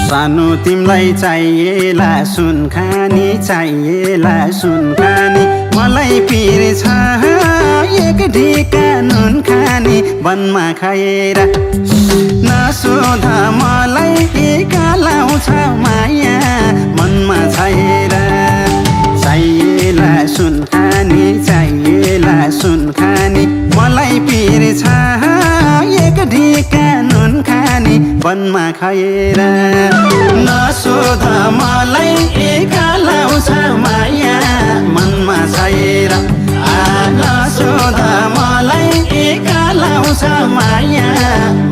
सानो तिमलाई चाहिएला सुनखानी चाहिएला सुनखानी मलाई पिर छ एक ढिका नुन खानी वनमा खाएर नसोध मलाई एका लाउँछ माया मनमा छैर चाहिएला सुनखानी चाहिएला सुनखानी मलाई पिर छ एक ढिका नुन खानी वनमा खाएर नसोध मलाई एका लाउँछ माया मनमा छैर नसोध मलाई एका लाउँछ माया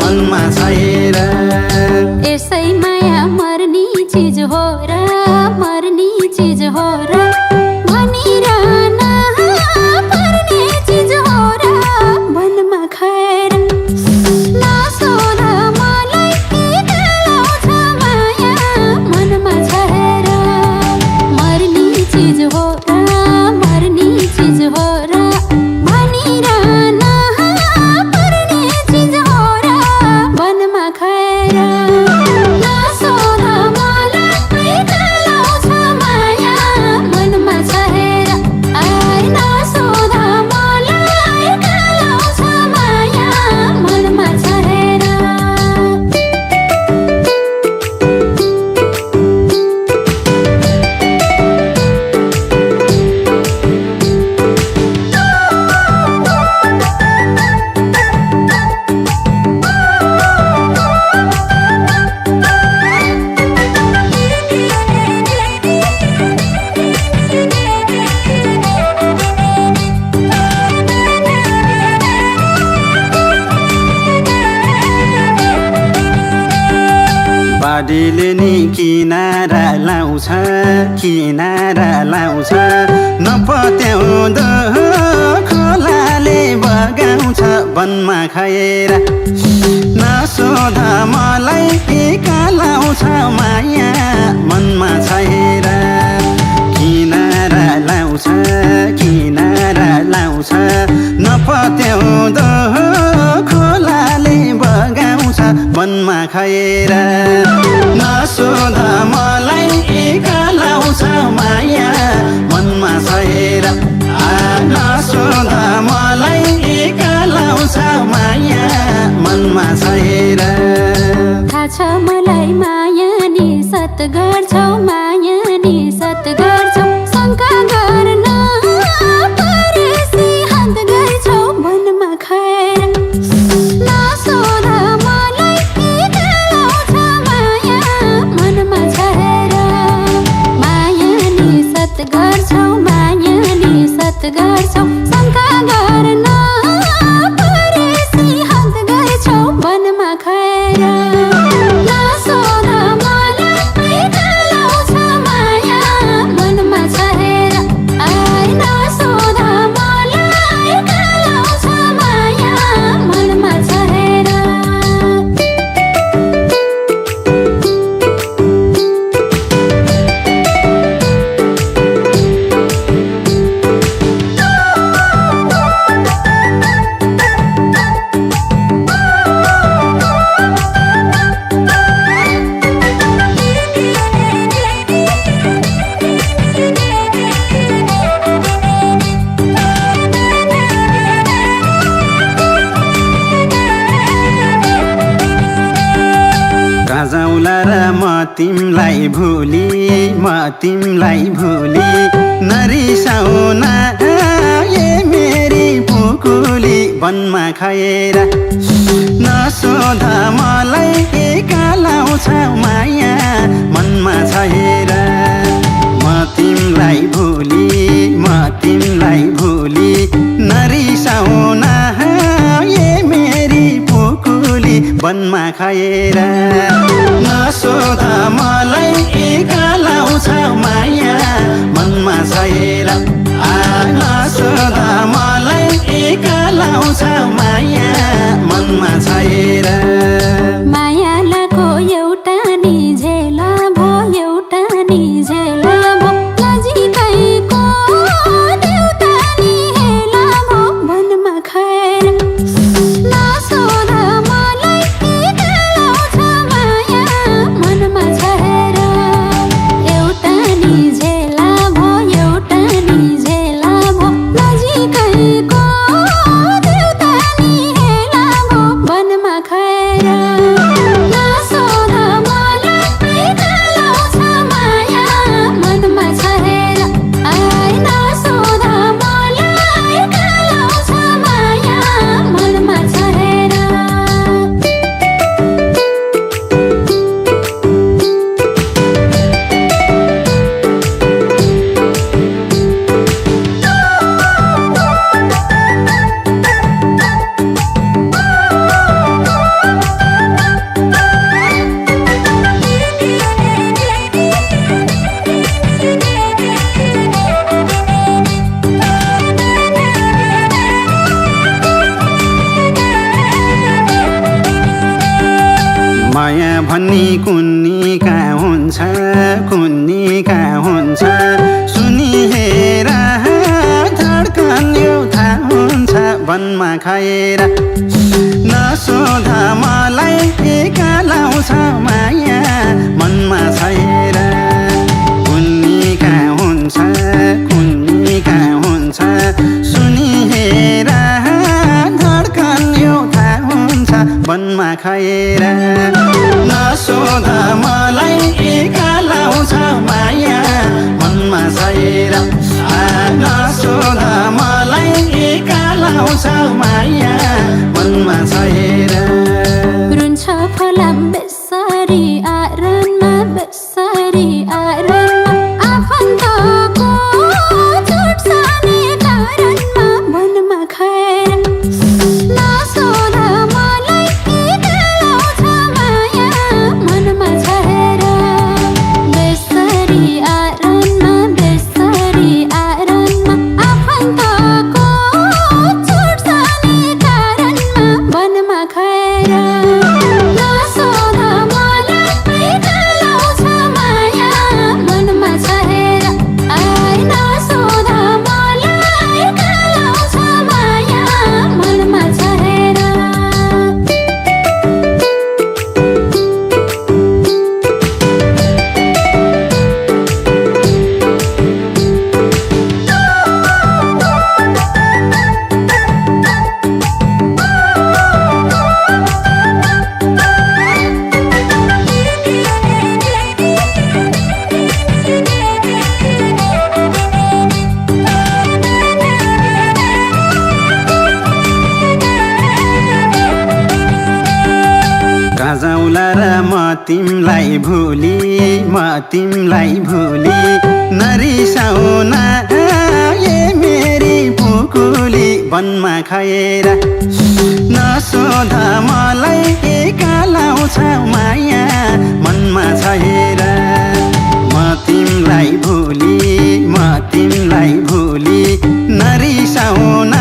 मनमा छैर यसै माया मर्नी चीज हो र मर्नी चीज हो र भनिरहन पर्ने चीज हो र वनमा खाएर नसोध मलाई एका लाउँछ माया मनमा छैर मर्नी चीज हो र मर्नी चीज हो र भनिरहन पर्ने चीज हो र वनमा खाएर नसोध मलाई एका लाउँछ माया मनमा छैर नसोध मलाई एका लाउँछ माया मनमा छैर बाढीले नि किनारा लाउँछ किनारा लाउँछ नपत्याउँदो खोलाले बगाउँछ वनमा खाएर नसोध मलाई एका लाउँछ माया मनमा छैर किनारा लाउँछ किनारा लाउँछ नपत्याउँदो खोलाले बगाउँछ वनमा खाएर नसोध मलाई एका लाउँछ माया मनमा छैर नसोध मलाई एका लाउँछ माया मनमा छैर थाहा छ मलाई माया नि सत गर्छौ माया नि सत गर्छौ शङ्का गर्न परेसी हात गर्छौ वनमा खाएर नसोध मलाई एका लाउँछ माया मनमा छैर माया नि सत गर्छौ माया नि सत गर्छौ शङ्का गर्न परेसी हात गर्छौ वनमा खाएर नसोध मलाई एका लाउँछ माया मनमा छैर नसोध मलाई एका लाउँछ माया मनमा छैर गाजाउला र म तिमलाई भुली नरिसाउन ए मेरी पुकुली वनमा खाएर नसोध मलाई एका लाउँछ माया मनमा छैर म तिमलाई भुली नरिसाउन ए मेरी पुकुली वनमा खाएर नसोध मलाई एका लाउँछ माया मनमा छैर नसोध मलाई एका लाउँछ माया मनमा छैर मायालाको एउटा नि झेला भो एउटा नि झेला भो नजिकैको देउता नि हेला भो वनमा खाएर नसोध मलाई एका लाउँछ माया मनमा छैर भन्नी कुन्नी कहाँ हुन्छ कुन्नी कहाँ हुन्छ सुनि हेर धड्कन एउटा हुन्छ वनमा खाएर नसोध मलाई एका लाउँछ माया मनमा छैर कुन्नी कहाँ हुन्छ कुन्नी कहाँ हुन्छ सुनि हेर धड्कन एउटा हुन्छ वनमा खाएर नसोध मलाई एका लाउँछ माया मनमा छैर नसोध मलाई एका लाउँछ माया मनमा छैर रुन्छ फलाम बेसरी आरनमा बेसरी आरनमा आफन्तको चोट साने कारणमा मनमा खाएर नसोध मलाई एका लाउँछ माया मनमा छैर बेसरी आरनमा आफन्तको चोट साने कारणमा मनमा खाएर नसोध मलाई एका लाउँछ माया मनमा छैर नसोध मलाई एका लाउँछ माया मनमा छैर गाजाउला र म तिमलाई भुली नरिसाउन ए मेरी पुकुली वनमा खाएर नसोध मलाई एका लाउँछ माया मनमा छैर म तिमलाई भुली नरिसाउन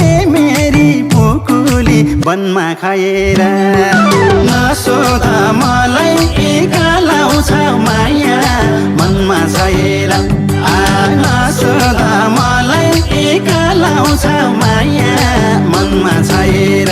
ए मेरी पुकुली वनमा खाएर नसोध मलाई एका लाउँछ माया मनमा छैर नसोध मलाई एका लाउँछ माया मनमा छैर